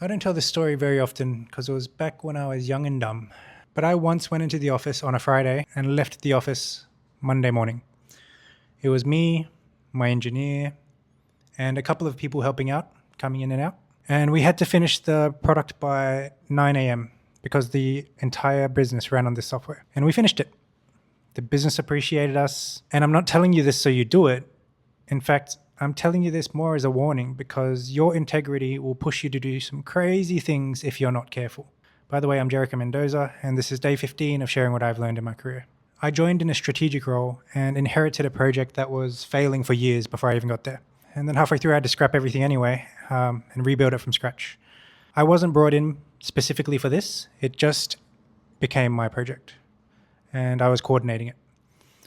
I don't tell this story very often because it was back when I was young and dumb. But I once went into the office on a Friday and left the office Monday morning. It was me, my engineer, and a couple of people helping out, coming in and out. And we had to finish the product by 9 a.m. because the entire business ran on this software. And we finished it. The business appreciated us. And I'm not telling you this so you do it. In fact, I'm telling you this more as a warning because your integrity will push you to do some crazy things if you're not careful. By the way, I'm Jericho Mendoza, and this is day 15 of sharing what I've learned in my career. I joined in a strategic role and inherited a project that was failing for years before I even got there. And then halfway through, I had to scrap everything anyway and rebuild it from scratch. I wasn't brought in specifically for this. It just became my project. And I was coordinating it,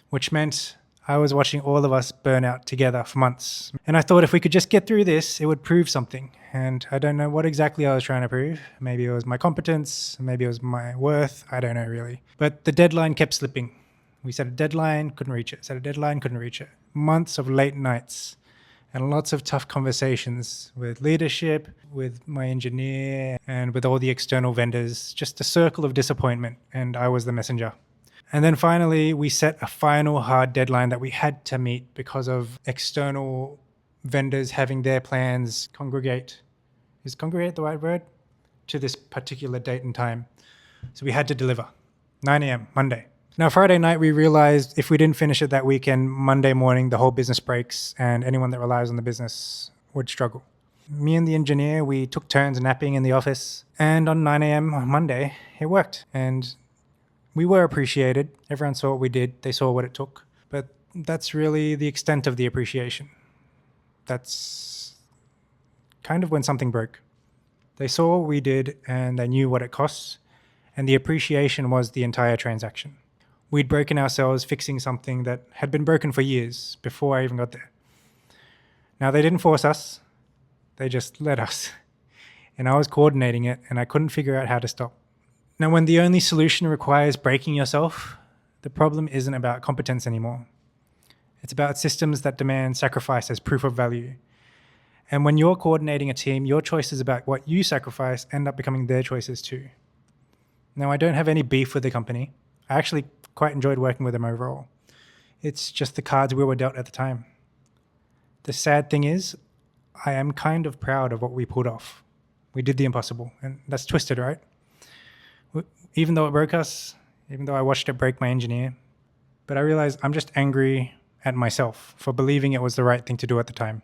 which meant I was watching all of us burn out together for months. And I thought if we could just get through this, it would prove something. And I don't know what exactly I was trying to prove. Maybe it was my competence, maybe it was my worth. I don't know really. But the deadline kept slipping. We set a deadline, couldn't reach it. Set a deadline, couldn't reach it. Months of late nights and lots of tough conversations with leadership, with my engineer, and with all the external vendors. Just a circle of disappointment, and I was the messenger. And then finally, we set a final hard deadline that we had to meet because of external vendors having their plans congregate. Is congregate the right word? To this particular date and time. So we had to deliver. 9 a.m., Monday. Now, Friday night, we realized if we didn't finish it that weekend, Monday morning, the whole business breaks and anyone that relies on the business would struggle. Me and the engineer, we took turns napping in the office. And on 9 a.m. on Monday, it worked. And we were appreciated. Everyone saw what we did. They saw what it took. But that's really the extent of the appreciation. That's kind of when something broke. They saw what we did and they knew what it costs. And the appreciation was the entire transaction. We'd broken ourselves fixing something that had been broken for years before I even got there. Now, they didn't force us. They just let us. And I was coordinating it and I couldn't figure out how to stop. Now, when the only solution requires breaking yourself, the problem isn't about competence anymore. It's about systems that demand sacrifice as proof of value. And when you're coordinating a team, your choices about what you sacrifice end up becoming their choices too. Now, I don't have any beef with the company. I actually quite enjoyed working with them overall. It's just the cards we were dealt at the time. The sad thing is, I am kind of proud of what we pulled off. We did the impossible, and that's twisted, right? Even though it broke us, even though I watched it break my engineer, but I realized I'm just angry at myself for believing it was the right thing to do at the time.